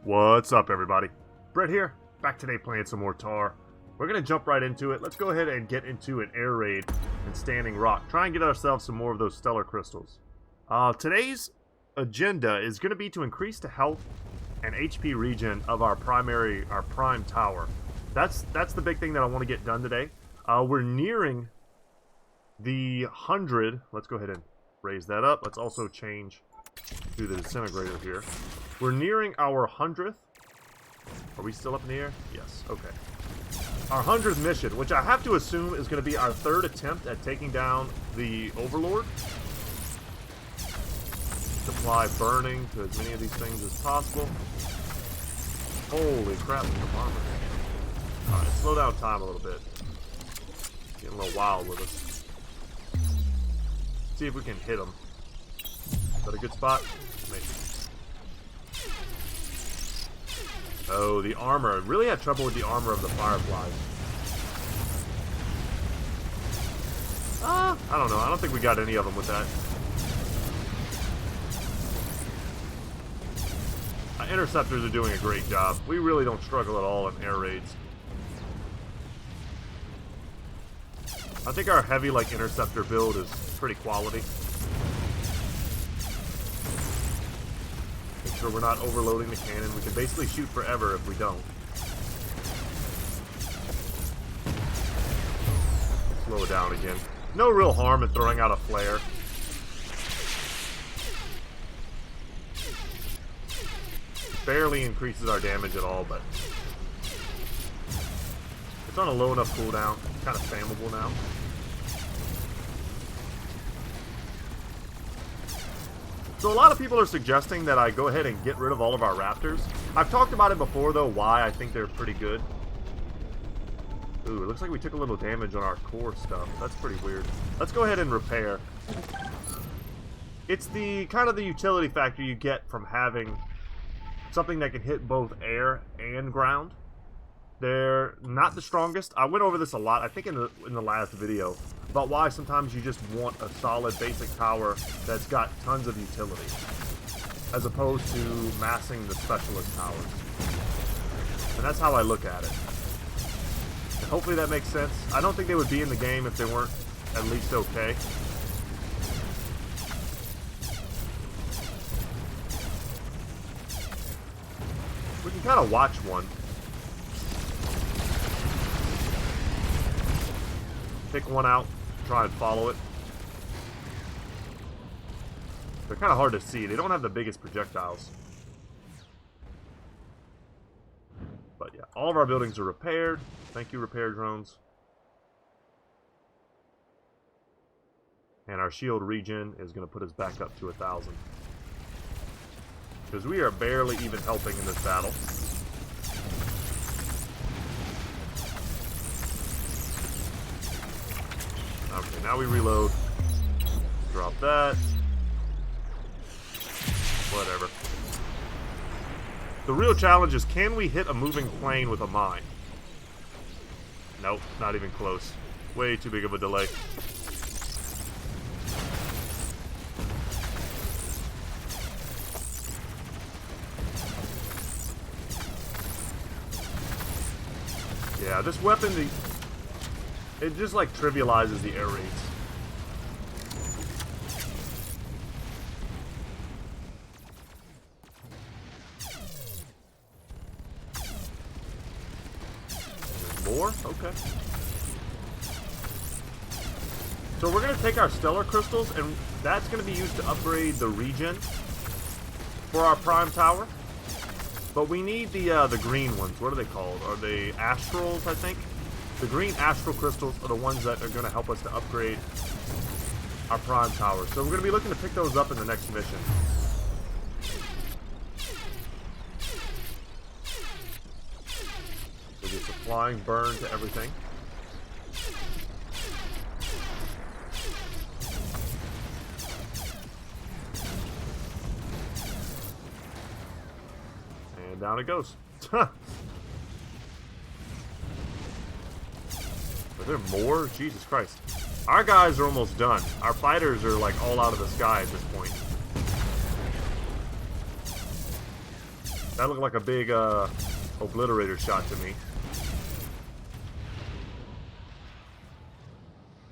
What's up, everybody? Brett here, back today playing some more Taur. We're going to jump right into it. Let's go ahead and get into an air raid in Standing Rock. Try and get ourselves some more of those stellar crystals. Today's agenda is going to be to increase the health and HP regen of our prime tower. That's the big thing that I want to get done today. We're nearing the 100. Let's go ahead and raise that up. Let's also change to the disintegrator here. We're nearing our 100th. Are we still up in the air? Yes. Okay. Our 100th mission, which I have to assume is going to be our third attempt at taking down the Overlord. Apply burning to as many of these things as possible. Holy crap, the armor. Alright, slow down time a little bit. Getting a little wild with us. See if we can hit them. Is that a good spot? Maybe. Oh, the armor. Really had trouble with the armor of the Fireflies. I don't know. I don't think we got any of them with that. Interceptors are doing a great job. We really don't struggle at all in air raids. I think our heavy, interceptor build is pretty quality. Make sure we're not overloading the cannon. We can basically shoot forever if we don't. Slow it down again. No real harm in throwing out a flare. Barely increases our damage at all, but it's on a low enough cooldown. Kind of spammable now. So a lot of people are suggesting that I go ahead and get rid of all of our raptors. I've talked about it before, though, why I think they're pretty good. Ooh, it looks like we took a little damage on our core stuff. That's pretty weird. Let's go ahead and repair. It's the kind of the utility factor you get from having something that can hit both air and ground. They're not the strongest. I went over this a lot, I think in the last video, about why sometimes you just want a solid basic tower that's got tons of utility, as opposed to massing the specialist towers. And that's how I look at it. And hopefully that makes sense. I don't think they would be in the game if they weren't at least okay. We can kind of watch one. Pick one out, try and follow it. They're kind of hard to see. They don't have the biggest projectiles. But yeah, all of our buildings are repaired. Thank you, repair drones. And our shield regen is going to put us back up to 1,000. Because we are barely even helping in this battle. Okay, now we reload. Drop that. Whatever. The real challenge is, can we hit a moving plane with a mine? Nope, not even close. Way too big of a delay. Yeah, this weapon, it just trivializes the air raids. There's more? Okay. So we're going to take our stellar crystals, and that's going to be used to upgrade the regen for our prime tower. But we need the green ones. What are they called? Are they astrals, I think? The green astral crystals are the ones that are going to help us to upgrade our prime tower. So we're going to be looking to pick those up in the next mission. So just applying burn to everything. And down it goes. Are there more? Jesus Christ. Our guys are almost done. Our fighters are all out of the sky at this point. That looked like a big obliterator shot to me.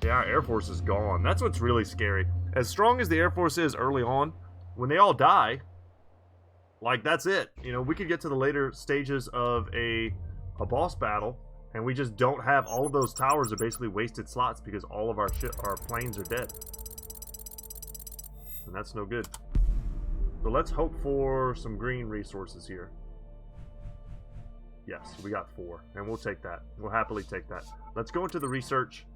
Yeah, our Air Force is gone. That's what's really scary. As strong as the Air Force is early on, when they all die, like, that's it. You know, we could get to the later stages of a boss battle, and we just don't have all of those towers are basically wasted slots because all of our planes are dead. And that's no good. So let's hope for some green resources here. Yes, we got 4, and we'll take that. We'll happily take that. Let's go into the research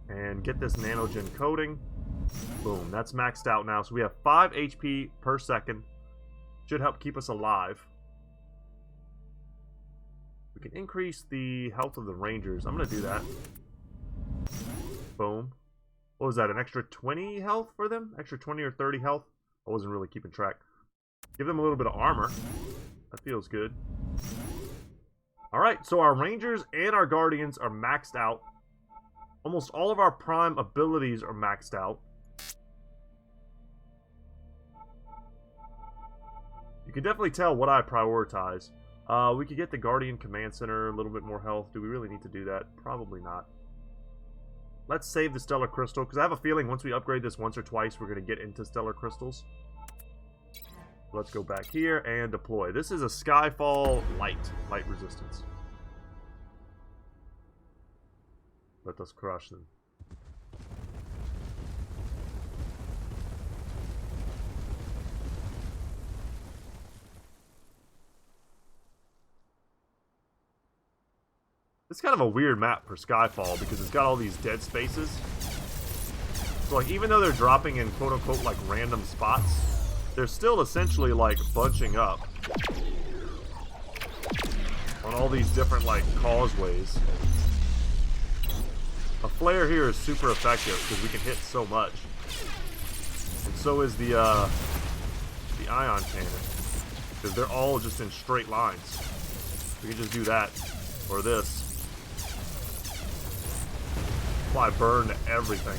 and get this nanogen coating. Boom, that's maxed out now. So we have 5 HP per second. Should help keep us alive. We can increase the health of the Rangers. I'm going to do that. Boom. What was that, an extra 20 health for them? Extra 20 or 30 health? I wasn't really keeping track. Give them a little bit of armor. That feels good. Alright, so our Rangers and our Guardians are maxed out. Almost all of our prime abilities are maxed out. You can definitely tell what I prioritize. We could get the Guardian Command Center, a little bit more health. Do we really need to do that? Probably not. Let's save the Stellar Crystal, because I have a feeling once we upgrade this once or twice, we're going to get into Stellar Crystals. Let's go back here and deploy. This is a Skyfall light resistance. Let us crush them. It's kind of a weird map for Skyfall because it's got all these dead spaces. So like, even though they're dropping in quote-unquote like random spots, they're still essentially like bunching up on all these different like causeways. A flare here is super effective because we can hit so much. And so is the ion cannon, because they're all just in straight lines. We can just do that, or this. Apply burn to everything.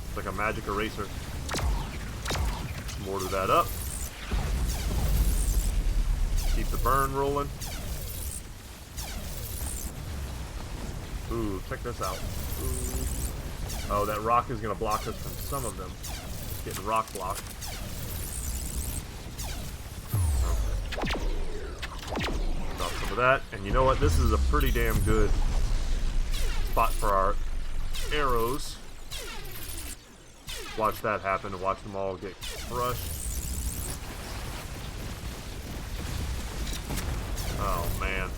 It's like a magic eraser. Mortar that up. Keep the burn rolling. Ooh, check this out. Ooh. Oh, that rock is going to block us from some of them. Getting rock blocked. Okay. Drop some of that. And you know what? This is a pretty damn good spot for our arrows. Watch that happen and watch them all get crushed. Oh, man.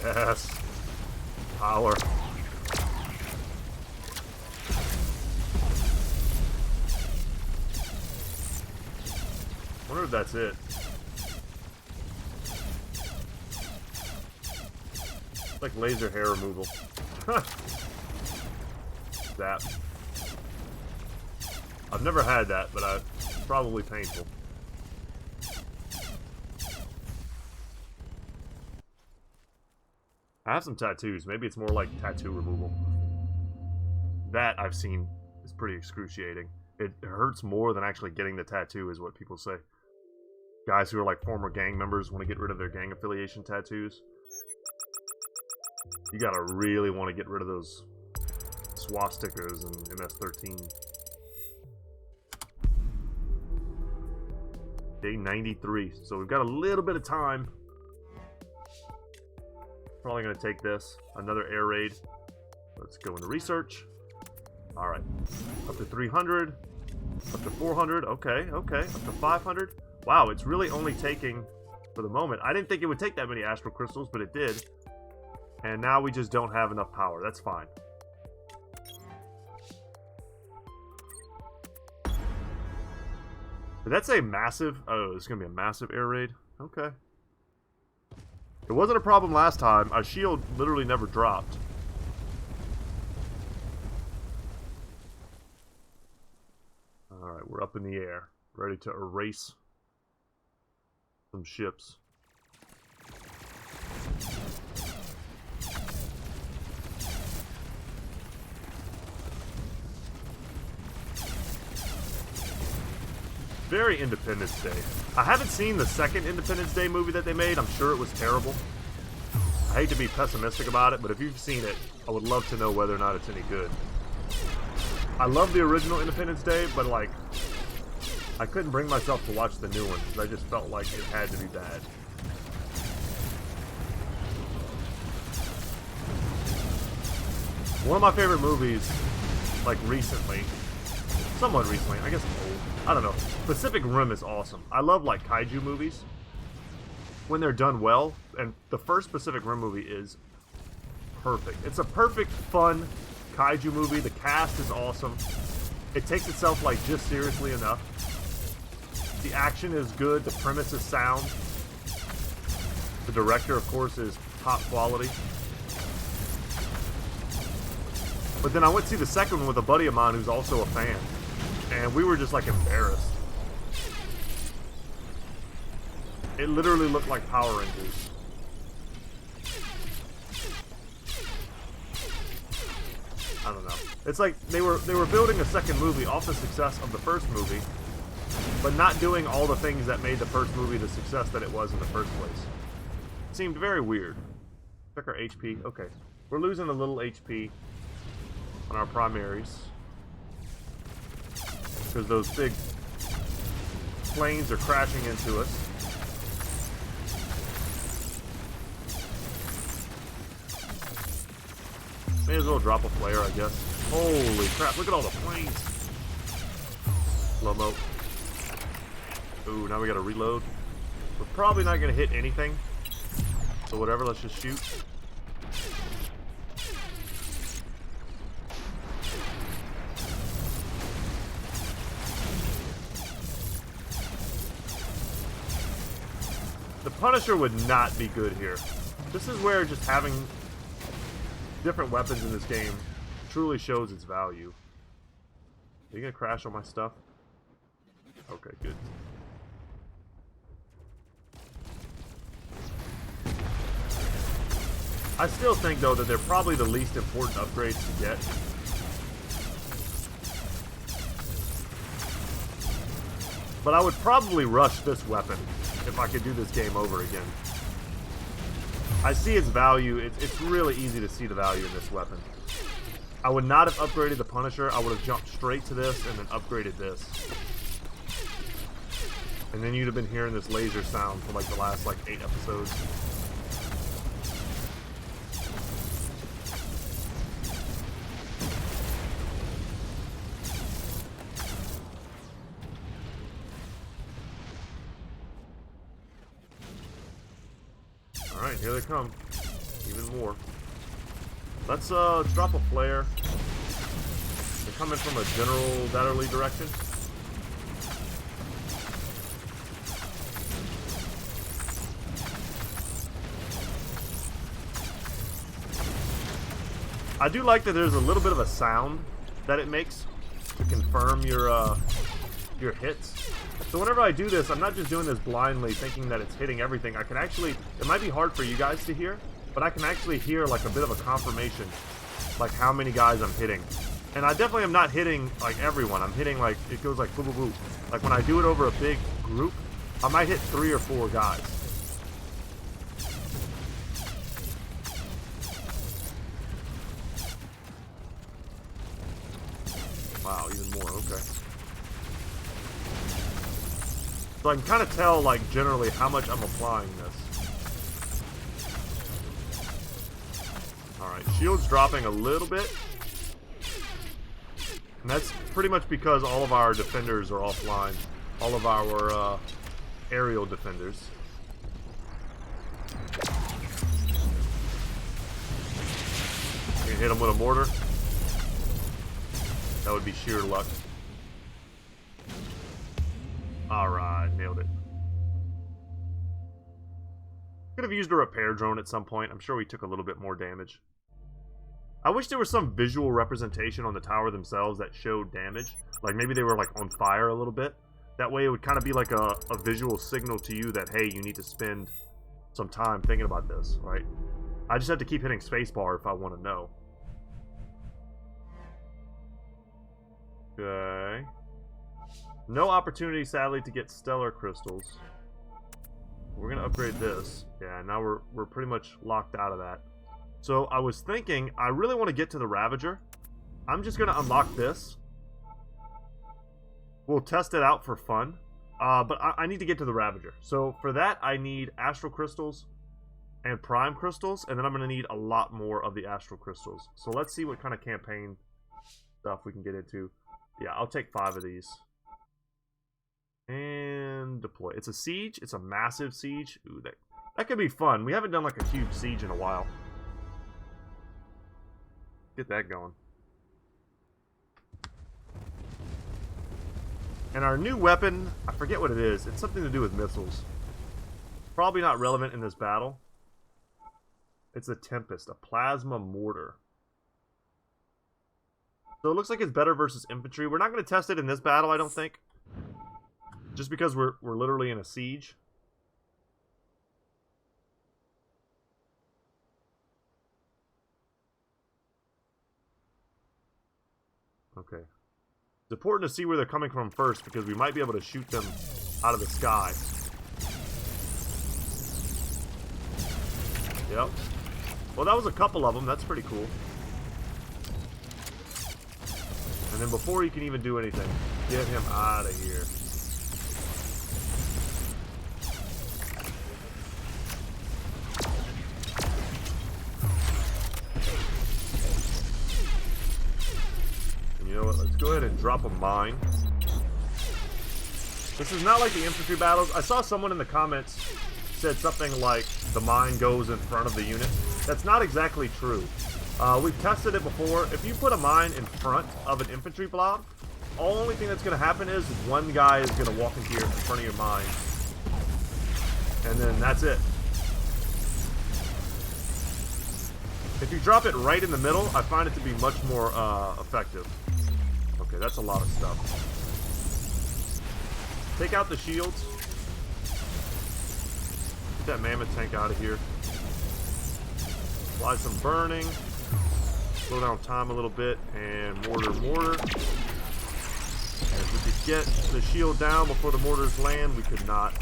Yes. Power. I wonder if that's it. It's like laser hair removal. Zap. I've never had that, but it's probably painful. I have some tattoos. Maybe it's more like tattoo removal. That I've seen is pretty excruciating. It hurts more than actually getting the tattoo, is what people say. Guys who are like former gang members want to get rid of their gang affiliation tattoos. You gotta really want to get rid of those swastikas and MS-13. Day 93. So we've got a little bit of time. Probably going to take this. Another air raid. Let's go into research. Alright. Up to 300. Up to 400. Okay, okay. Up to 500. Wow, it's really only taking, for the moment, I didn't think it would take that many astral crystals, but it did. And now we just don't have enough power. That's fine. Did that say massive? Oh, it's going to be a massive air raid? Okay. It wasn't a problem last time. Our shield literally never dropped. Alright, we're up in the air. Ready to erase some ships. very Independence Day. I haven't seen the second Independence Day movie that they made. I'm sure it was terrible. I hate to be pessimistic about it, but if you've seen it, I would love to know whether or not it's any good. I love the original Independence Day, but like, I couldn't bring myself to watch the new one because I just felt like it had to be bad. One of my favorite movies, like recently, somewhat recently, I guess old, I don't know, Pacific Rim is awesome. I love like kaiju movies when they're done well, and the first Pacific Rim movie is perfect. It's a perfect, fun kaiju movie. The cast is awesome. It takes itself like just seriously enough. The action is good. The premise is sound. The director, of course, is top quality. But then I went to see the second one with a buddy of mine who's also a fan, and we were just like embarrassed. It literally looked like Power Rangers. I don't know. It's like they were building a second movie off the success of the first movie, but not doing all the things that made the first movie the success that it was in the first place. It seemed very weird. Check our HP. Okay. We're losing a little HP on our primaries because those big planes are crashing into us. May as well drop a flare, I guess. Holy crap, look at all the planes. Slow-mo. Ooh, now we gotta reload. We're probably not gonna hit anything. So whatever, let's just shoot. The Punisher would not be good here. This is where just having different weapons in this game truly shows its value. Are you gonna crash on my stuff? Okay, good. I still think, though, that they're probably the least important upgrades to get. But I would probably rush this weapon if I could do this game over again. I see its value. It's really easy to see the value in this weapon. I would not have upgraded the Punisher. I would have jumped straight to this and then upgraded this. And then you'd have been hearing this laser sound for like the last like 8 episodes. Alright, here they come. Even more. Let's drop a flare. They're coming from a general Datterly direction. I do like that there's a little bit of a sound that it makes to confirm your hits. So whenever I do this, I'm not just doing this blindly thinking that it's hitting everything. I can actually, it might be hard for you guys to hear, but I can actually hear like a bit of a confirmation, like how many guys I'm hitting. And I definitely am not hitting like everyone. I'm hitting like, it goes like boop boop boop. Like when I do it over a big group, I might hit 3 or 4 guys. Wow, even more, okay. So I can kind of tell, like, generally how much I'm applying this. Alright, shield's dropping a little bit. And that's pretty much because all of our defenders are offline. All of our aerial defenders. You can hit them with a mortar. That would be sheer luck. Alright, nailed it. Could have used a repair drone at some point. I'm sure we took a little bit more damage. I wish there was some visual representation on the tower themselves that showed damage. Like maybe they were like on fire a little bit. That way it would kind of be like a visual signal to you that, hey, you need to spend some time thinking about this, right? I just have to keep hitting spacebar if I want to know. Okay. No opportunity, sadly, to get stellar crystals. We're gonna upgrade this. Yeah, now we're pretty much locked out of that. So I was thinking, I really want to get to the Ravager. I'm just gonna unlock this. We'll test it out for fun. But I need to get to the Ravager. So for that, I need astral crystals and prime crystals, and then I'm gonna need a lot more of the astral crystals. So let's see what kind of campaign stuff we can get into. Yeah, I'll take 5 of these. And deploy. It's a siege. It's a massive siege. Ooh, that could be fun. We haven't done like a huge siege in a while. Get that going. And our new weapon, I forget what it is. It's something to do with missiles. Probably not relevant in this battle. It's a Tempest, a plasma mortar. So it looks like it's better versus infantry. We're not going to test it in this battle, I don't think. Just because we're literally in a siege. Okay. It's important to see where they're coming from first, because we might be able to shoot them out of the sky. Yep. Well, that was a couple of them. That's pretty cool. And then before he can even do anything, get him out of here. You know what, let's go ahead and drop a mine. This is not like the infantry battles. I saw someone in the comments said something like the mine goes in front of the unit. That's not exactly true. We've tested it before. If you put a mine in front of an infantry blob, the only thing that's going to happen is one guy is going to walk into in front of your mine. And then that's it. If you drop it right in the middle, I find it to be much more effective. Okay, that's a lot of stuff. Take out the shields. Get that mammoth tank out of here. Apply some burning. Slow down time a little bit. And mortar. And if we could get the shield down before the mortars land, we could not.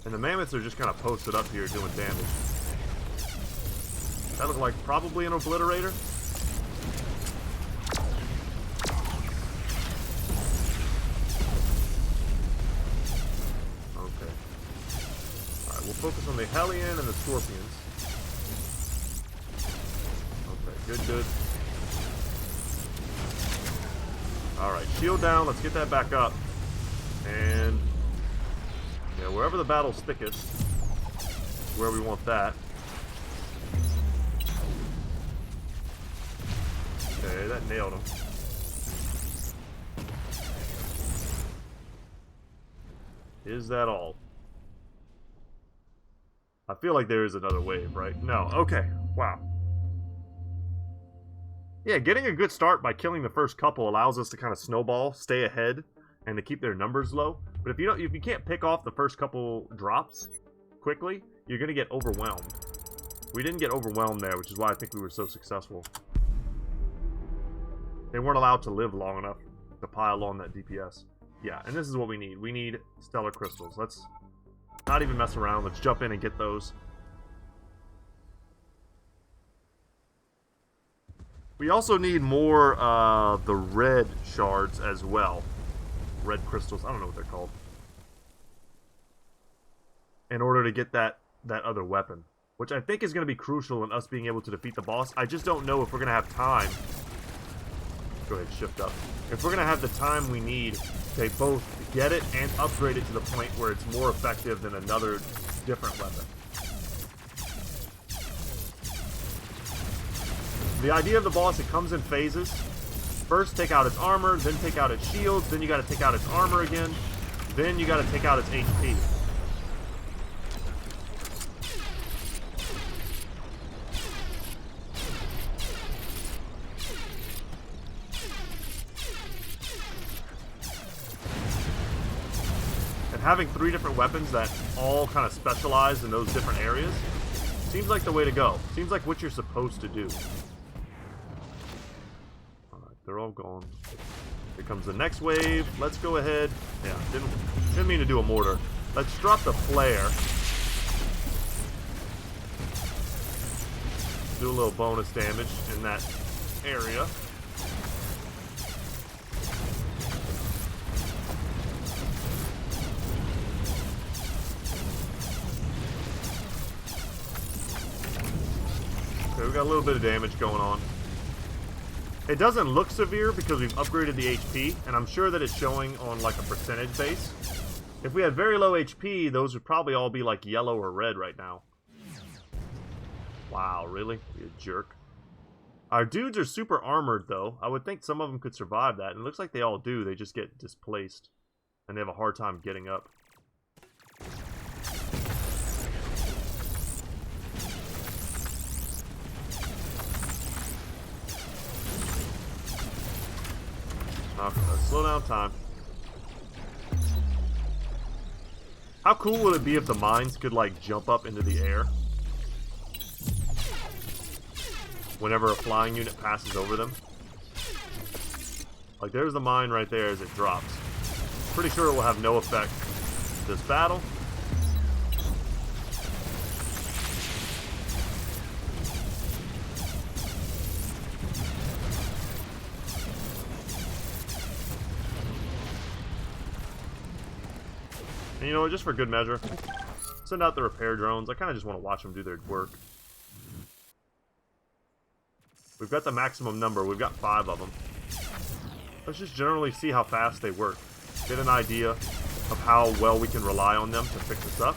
And the mammoths are just kind of posted up here doing damage. That looked like probably an obliterator. Okay. Alright, we'll focus on the Hellion and the Scorpions. Okay, good. Alright, shield down. Let's get that back up. And yeah, wherever the battle's thickest, where we want that. Okay, that nailed him. Is that all? I feel like there is another wave, right? No, okay. Wow. Yeah, getting a good start by killing the first couple allows us to kind of snowball, stay ahead, and to keep their numbers low. But if you can't pick off the first couple drops quickly, you're gonna get overwhelmed. We didn't get overwhelmed there, which is why I think we were so successful. They weren't allowed to live long enough to pile on that DPS. Yeah, and this is what we need. We need stellar crystals. Let's not even mess around. Let's jump in and get those. We also need more the red shards as well. Red crystals. I don't know what they're called. In order to get that other weapon. Which I think is going to be crucial in us being able to defeat the boss. I just don't know if we're going to have time. Go ahead, shift up. If we're going to have the time we need to both get it and upgrade it to the point where it's more effective than another different weapon. The idea of the boss, it comes in phases. First, take out its armor, then take out its shields, then you got to take out its armor again, then you got to take out its HP. And having 3 different weapons that all kind of specialize in those different areas seems like the way to go. Seems like what you're supposed to do. Alright, they're all gone. Here comes the next wave. Let's go ahead. Yeah, didn't mean to do a mortar. Let's drop the flare. Do a little bonus damage in that area. Okay, we got a little bit of damage going on. It doesn't look severe because we've upgraded the HP, and I'm sure that it's showing on like a percentage base. If we had very low HP, those would probably all be like yellow or red right now. Wow, really? You jerk. Our dudes are super armored, though. I would think some of them could survive that, and it looks like they all do. They just get displaced, and they have a hard time getting up. Okay, slow down time. How cool would it be if the mines could, like, jump up into the air whenever a flying unit passes over them? Like, there's the mine right there as it drops. Pretty sure it will have no effect this battle. And you know what, just for good measure, send out the repair drones. I kind of just want to watch them do their work. We've got the maximum number. We've got 5 of them. Let's just generally see how fast they work. Get an idea of how well we can rely on them to fix us up.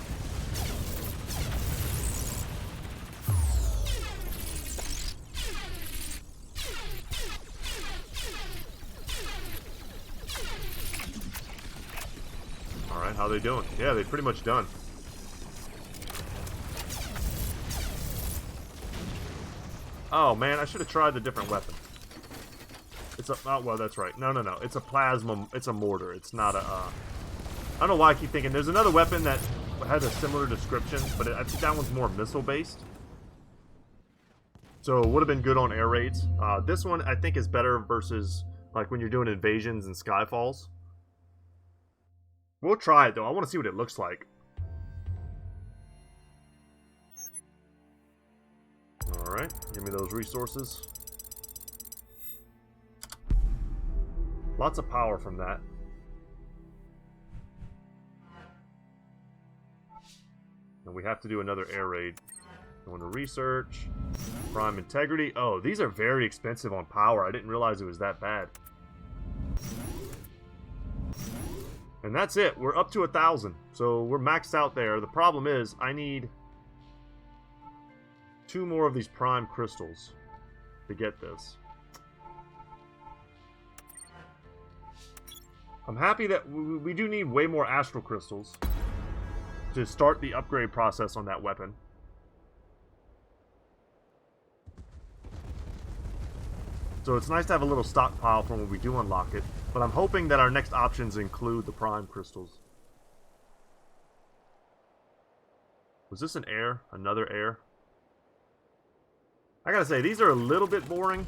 Alright, how are they doing? Yeah, they're pretty much done. Oh man, I should have tried the different weapon. It's a, oh well, that's right. No, it's a plasma, it's a mortar. It's not a, I don't know why I keep thinking. There's another weapon that has a similar description, but I think that one's more missile based. So it would have been good on air raids. This one I think is better versus like when you're doing invasions and skyfalls. We'll try it though. I want to see what it looks like. Alright, give me those resources. Lots of power from that. And we have to do another air raid. Going to research. Prime integrity. Oh, these are very expensive on power. I didn't realize it was that bad. And that's it. We're up to 1,000. So we're maxed out there. The problem is I need 2 more of these prime crystals to get this. I'm happy that we do need way more astral crystals to start the upgrade process on that weapon. So it's nice to have a little stockpile for when we do unlock it. But I'm hoping that our next options include the prime crystals. Was this an air? Another air? I gotta say, these are a little bit boring.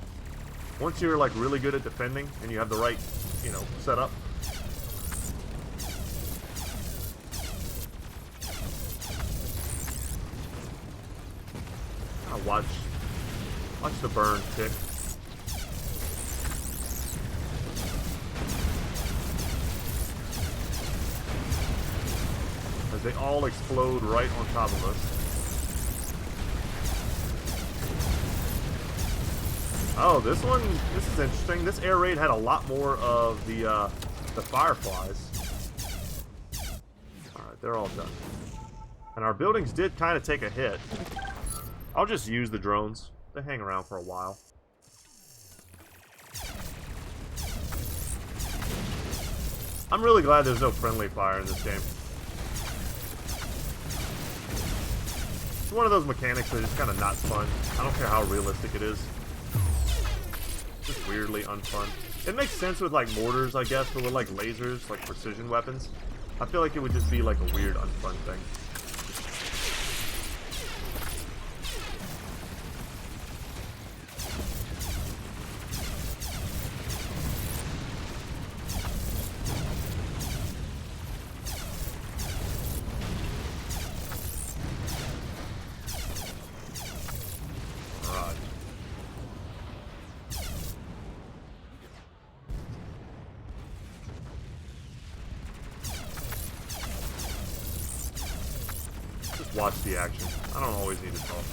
Once you're like really good at defending and you have the right, you know, setup. Watch the burn tick. As they all explode right on top of us. Oh, this is interesting. This air raid had a lot more of the fireflies. Alright, they're all done. And our buildings did kind of take a hit. I'll just use the drones. They hang around for a while. I'm really glad there's no friendly fire in this game. It's one of those mechanics that is kind of not fun. I don't care how realistic it is. Just weirdly unfun. It makes sense with like mortars, I guess, but with like lasers, like precision weapons, I feel like it would just be like a weird unfun thing. watch the action. I don't always need to talk.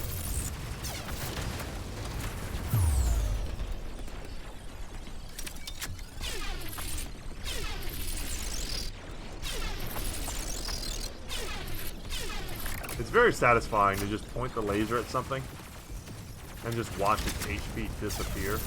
It's very satisfying to just point the laser at something and just watch its HP disappear.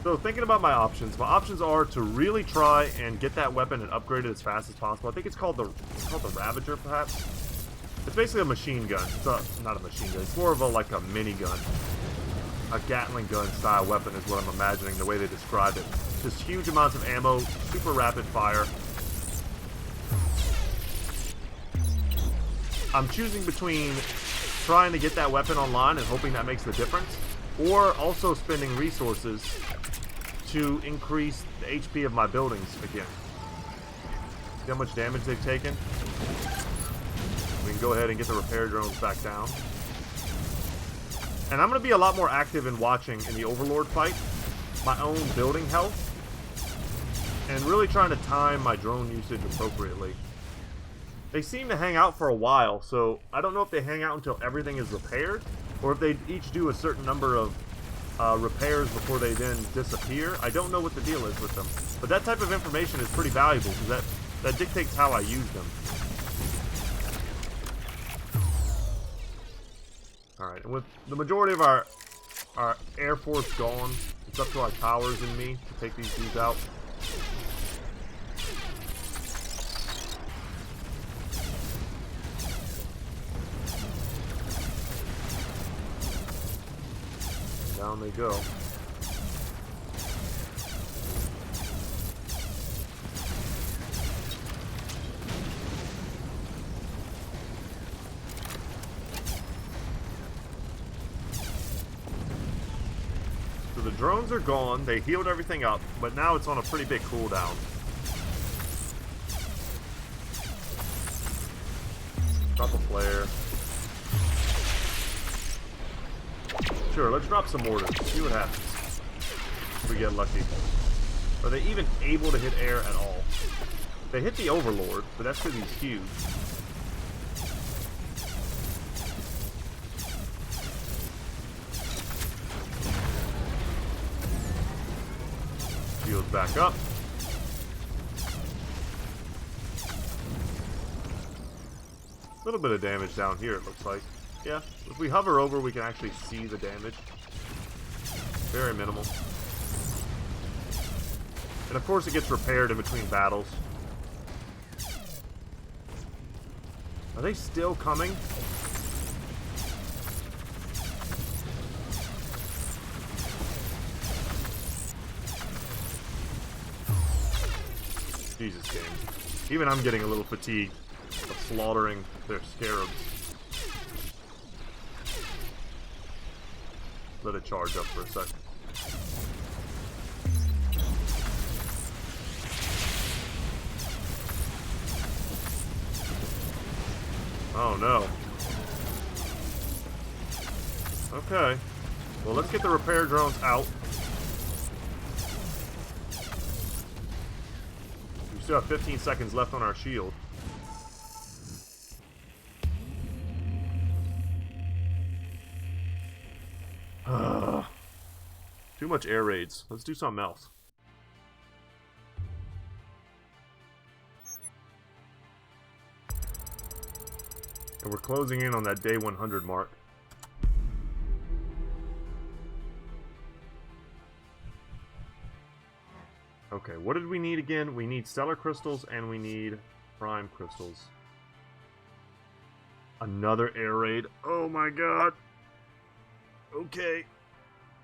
So thinking about my options are to really try and get that weapon and upgrade it as fast as possible. I think it's called the Ravager, perhaps. It's basically a machine gun. It's not a machine gun. It's more of like a mini gun, a Gatling gun style weapon is what I'm imagining the way they described it. Just huge amounts of ammo, super rapid fire. I'm choosing between trying to get that weapon online and hoping that makes the difference, or also spending resources to increase the HP of my buildings again. See how much damage they've taken? We can go ahead and get the repair drones back down. And I'm going to be a lot more active in watching in the Overlord fight, my own building health, and really trying to time my drone usage appropriately. They seem to hang out for a while, so I don't know if they hang out until everything is repaired, or if they each do a certain number of repairs before they then disappear. I don't know what the deal is with them. But that type of information is pretty valuable, because that dictates how I use them. Alright, and with the majority of our Air Force gone, it's up to our towers and me to take these dudes out. Down they go. So the drones are gone. They healed everything up, but now it's on a pretty big cooldown. Drop a flare. Sure, let's drop some mortars. See what happens. If we get lucky. Are they even able to hit air at all? They hit the Overlord, but that's because he's huge. Shields back up. A little bit of damage down here, it looks like. Yeah, if we hover over, we can actually see the damage. Very minimal. And of course it gets repaired in between battles. Are they still coming? Jesus, game. Even I'm getting a little fatigued of slaughtering their scarabs. Let it charge up for a second. Oh no. Okay. Well, let's get the repair drones out. We still have 15 seconds left on our shield. Too much air raids. Let's do something else. And we're closing in on that day 100 mark. Okay, what did we need again? We need stellar crystals and we need prime crystals. Another air raid. Oh my god. Okay.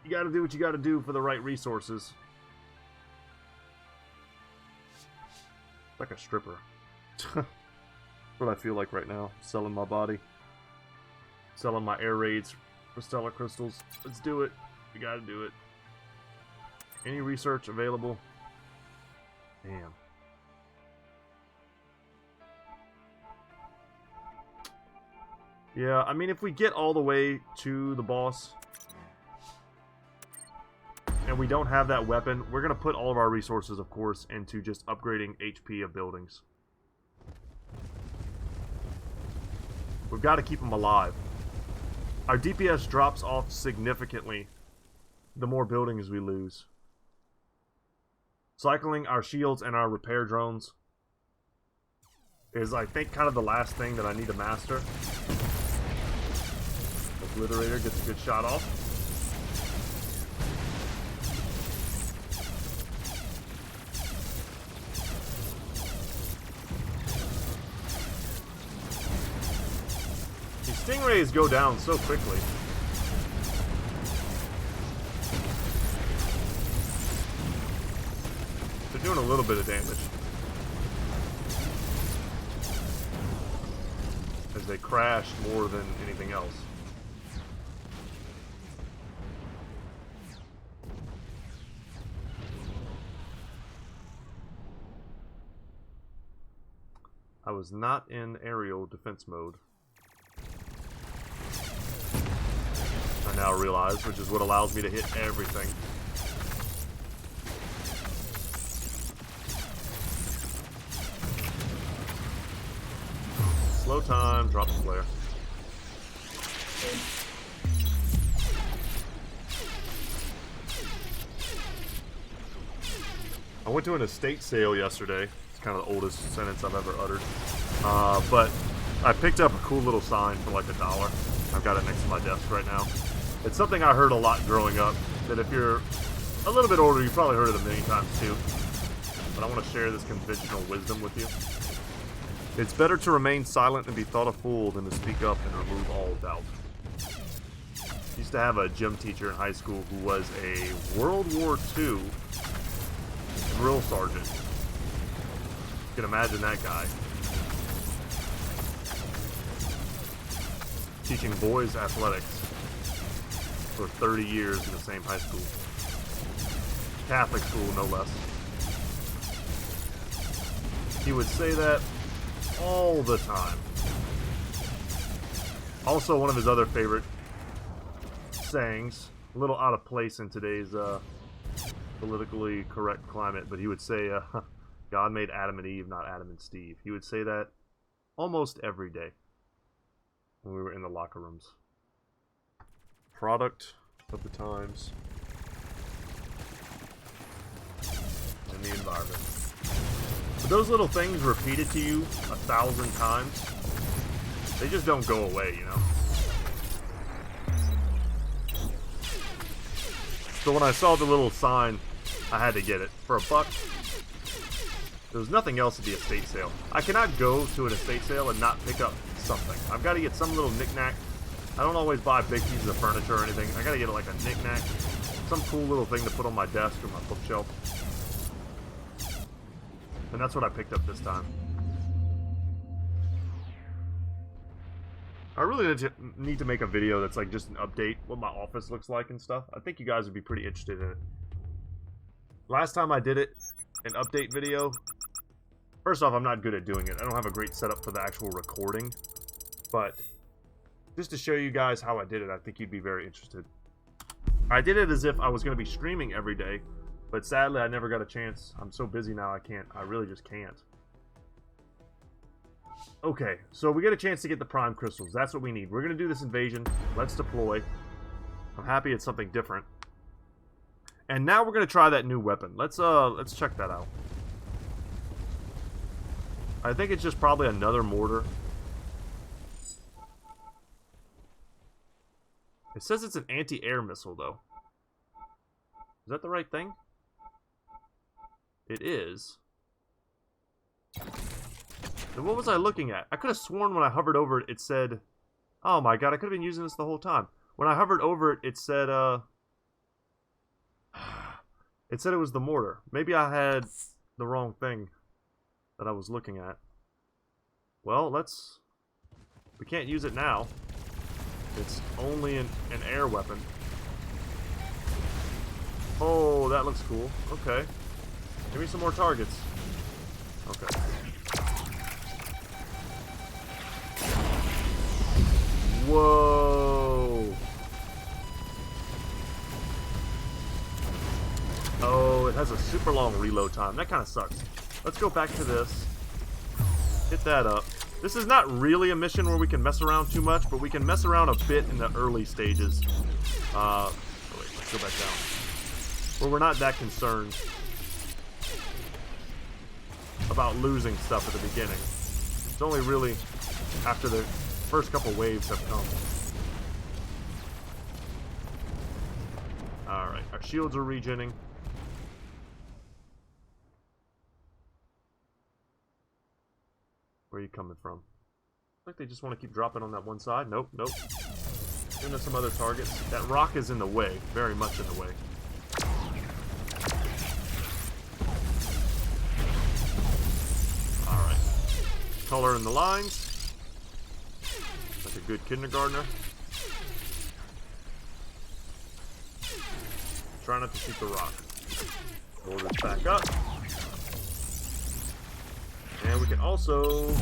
You gotta do what you gotta do for the right resources. Like a stripper. What I feel like right now. Selling my body. Selling my air raids for stellar crystals. Let's do it. We gotta do it. Any research available? Damn. Yeah, I mean, if we get all the way to the boss and we don't have that weapon, we're going to put all of our resources, of course, into just upgrading HP of buildings. We've got to keep them alive. Our DPS drops off significantly the more buildings we lose. Cycling our shields and our repair drones is, I think, kind of the last thing that I need to master. Obliterator gets a good shot off. These stingrays go down so quickly. They're doing a little bit of damage. As they crash more than anything else. I was not in aerial defense mode. I now realize, which is what allows me to hit everything. Slow time, drop the flare. I went to an estate sale yesterday. It's kind of the oldest sentence I've ever uttered. But I picked up a cool little sign for like $1. I've got it next to my desk right now. It's something I heard a lot growing up, that if you're a little bit older, you've probably heard it a million times too. But I want to share this conventional wisdom with you. It's better to remain silent and be thought a fool than to speak up and remove all doubt. I used to have a gym teacher in high school who was a World War II drill sergeant. You can imagine that guy. Teaching boys athletics for 30 years in the same high school. Catholic school, no less. He would say that all the time. Also, one of his other favorite sayings, a little out of place in today's politically correct climate, but he would say, God made Adam and Eve, not Adam and Steve. He would say that almost every day when we were in the locker rooms. Product of the times and the environment. But those little things repeated to you 1,000 times, they just don't go away, you know? So when I saw the little sign, I had to get it. For $1, there was nothing else at the estate sale. I cannot go to an estate sale and not pick up something. I've got to get some little knick-knack. I don't always buy big pieces of furniture or anything. I got to get like a knick-knack, some cool little thing to put on my desk or my bookshelf. And that's what I picked up this time. I really need to make a video that's like just an update, what my office looks like and stuff. I think you guys would be pretty interested in it. Last time I did it, an update video, first off, I'm not good at doing it. I don't have a great setup for the actual recording. But just to show you guys how I did it, I think you'd be very interested. I did it as if I was going to be streaming every day. But sadly, I never got a chance. I'm so busy now, I really just can't. Okay, so we get a chance to get the prime crystals. That's what we need. We're going to do this invasion. Let's deploy. I'm happy it's something different. And now we're going to try that new weapon. Let's check that out. I think it's just probably another mortar. It says it's an anti-air missile, though. Is that the right thing? It is. Then what was I looking at? I could have sworn when I hovered over it, it said... Oh my god, I could have been using this the whole time. When I hovered over it, it said, It said it was the mortar. Maybe I had the wrong thing that I was looking at. Well, let's... We can't use it now. It's only an air weapon. Oh, that looks cool. Okay. Give me some more targets. Okay. Whoa. Oh, it has a super long reload time. That kind of sucks. Let's go back to this. Hit that up. This is not really a mission where we can mess around too much, but we can mess around a bit in the early stages. Oh wait, let's go back down. Where we're not that concerned about losing stuff at the beginning. It's only really after the first couple waves have come. Alright, our shields are regenning. Where are you coming from? Looks like they just want to keep dropping on that one side. Nope, nope. Into some other targets. That rock is in the way. Very much in the way. Alright. Color in the lines. Like a good kindergartner. Try not to shoot the rock. Hold it back up. And we can also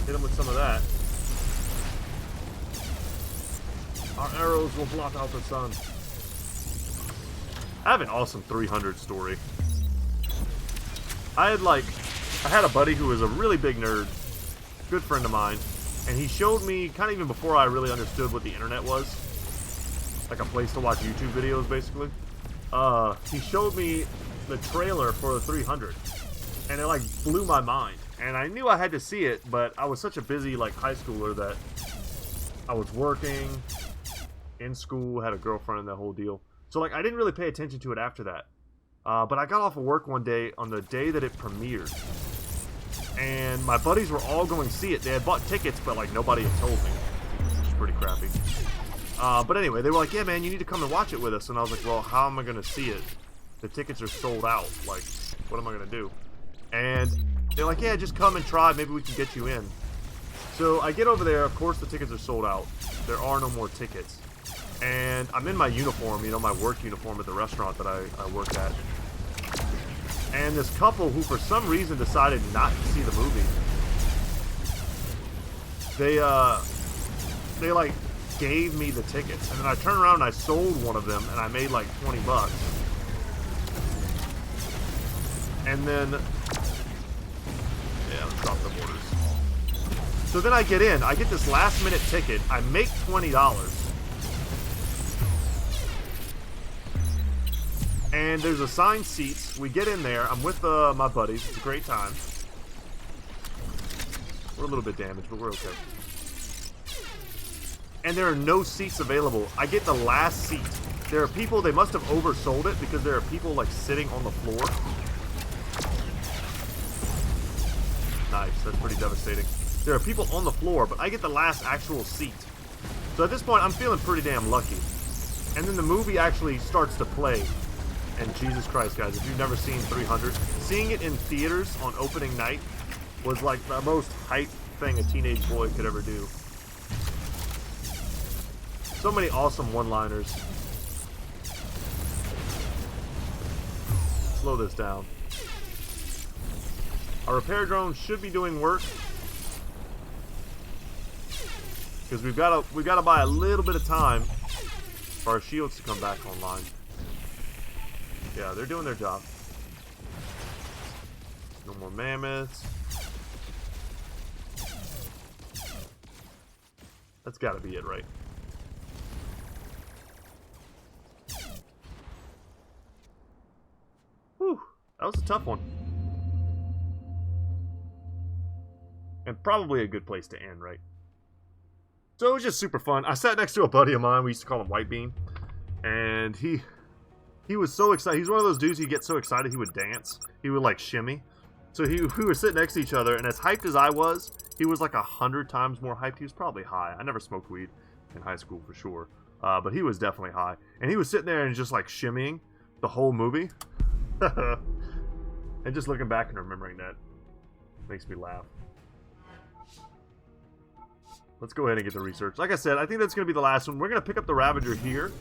hit him with some of that. Our arrows will blot out the sun. I have an awesome 300 story. I had a buddy who was a really big nerd, good friend of mine, and he showed me, kind of even before I really understood what the internet was, like a place to watch YouTube videos, basically. He showed me the trailer for the 300. And it like blew my mind. And I knew I had to see it, but I was such a busy like high schooler that I was working, in school, had a girlfriend, and that whole deal. So like I didn't really pay attention to it after that. But I got off of work one day on the day that it premiered. And my buddies were all going to see it. They had bought tickets, but like nobody had told me. Which is pretty crappy. But anyway, they were like, yeah man, you need to come and watch it with us. And I was like, well, how am I going to see it? The tickets are sold out. Like, what am I going to do? And they're like, yeah, just come and try. Maybe we can get you in. So I get over there. Of course, the tickets are sold out. There are no more tickets. And I'm in my uniform, you know, my work uniform at the restaurant that I work at. And this couple who, for some reason, decided not to see the movie. They like, gave me the tickets. And then I turned around and I sold one of them, and I made like 20 bucks. And then... yeah, let's drop the borders. So then I get in. I get this last minute ticket. I make $20. And there's assigned seats. We get in there. I'm with my buddies. It's a great time. We're a little bit damaged, but we're okay. And there are no seats available. I get the last seat. There are people, they must have oversold it because there are people like sitting on the floor. Nice, that's pretty devastating. There are people on the floor, but I get the last actual seat. So at this point, I'm feeling pretty damn lucky. And then the movie actually starts to play. And Jesus Christ, guys, if you've never seen 300, seeing it in theaters on opening night was like the most hype thing a teenage boy could ever do. So many awesome one-liners. Slow this down. Our repair drone should be doing work. Because we've got to buy a little bit of time for our shields to come back online. Yeah, they're doing their job. No more mammoths. That's got to be it, right? Whew, that was a tough one. And probably a good place to end, right? So it was just super fun. I sat next to a buddy of mine. We used to call him White Bean. And he was so excited. He's one of those dudes, he gets so excited he would dance. He would like shimmy. So we were sitting next to each other, and as hyped as I was, he was like 100 times more hyped. He was probably high. I never smoked weed in high school for sure. But he was definitely high. And he was sitting there and just like shimmying the whole movie. And just looking back and remembering that makes me laugh. Let's go ahead and get the research. Like I said, I think that's going to be the last one. We're going to pick up the Ravager here.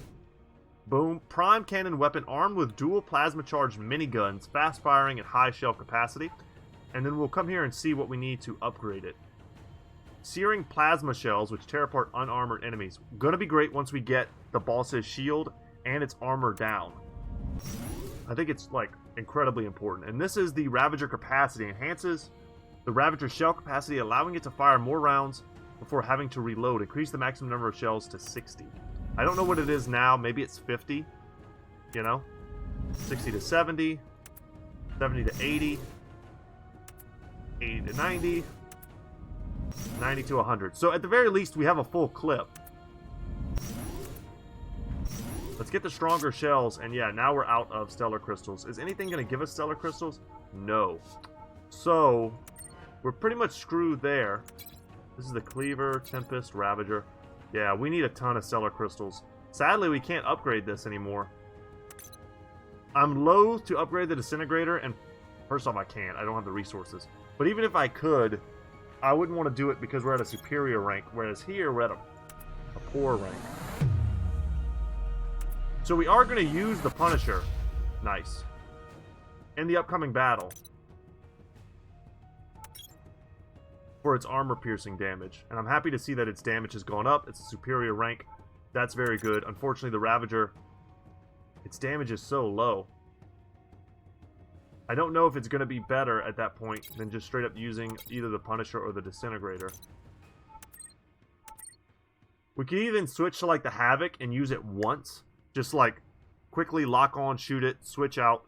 Boom. Prime cannon weapon armed with dual plasma charged miniguns, fast firing at high shell capacity. And then we'll come here and see what we need to upgrade it. Searing plasma shells, which tear apart unarmored enemies. Gonna be great once we get the boss's shield and its armor down. I think it's, like, incredibly important. And this is the Ravager capacity. Enhances the Ravager shell capacity, allowing it to fire more rounds before having to reload. Increase the maximum number of shells to 60. I don't know what it is now. Maybe it's 50. You know? 60 to 70. 70 to 80. 80 to 90. 90 to 100. So at the very least, we have a full clip. Let's get the stronger shells, and yeah, now we're out of stellar crystals. Is anything going to give us stellar crystals? No. So, we're pretty much screwed there. This is the Cleaver, Tempest, Ravager. Yeah, we need a ton of stellar crystals. Sadly, we can't upgrade this anymore. I'm loath to upgrade the Disintegrator, and first off, I can't. I don't have the resources. But even if I could, I wouldn't want to do it because we're at a superior rank, whereas here, we're at a poor rank. So we are going to use the Punisher. Nice. In the upcoming battle. For its armor-piercing damage. And I'm happy to see that its damage has gone up. It's a superior rank. That's very good. Unfortunately, the Ravager, its damage is so low. I don't know if it's going to be better at that point than just straight up using either the Punisher or the Disintegrator. We could even switch to, like, the Havoc and use it once. Just, like, quickly lock on, shoot it, switch out,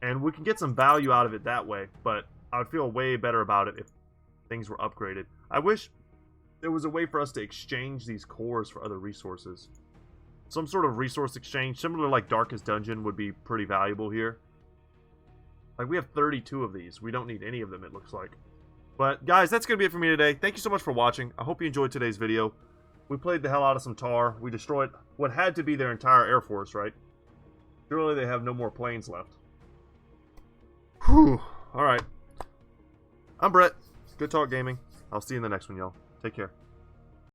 and we can get some value out of it that way, but I would feel way better about it if things were upgraded. I wish there was a way for us to exchange these cores for other resources. Some sort of resource exchange, similar to, like, Darkest Dungeon, would be pretty valuable here. Like, we have 32 of these. We don't need any of them, it looks like. But, guys, that's going to be it for me today. Thank you so much for watching. I hope you enjoyed today's video. We played the hell out of some Taur. We destroyed what had to be their entire Air Force, right? Surely they have no more planes left. Whew. Alright. I'm Brett. Goodtalk Gaming. I'll see you in the next one, y'all. Take care.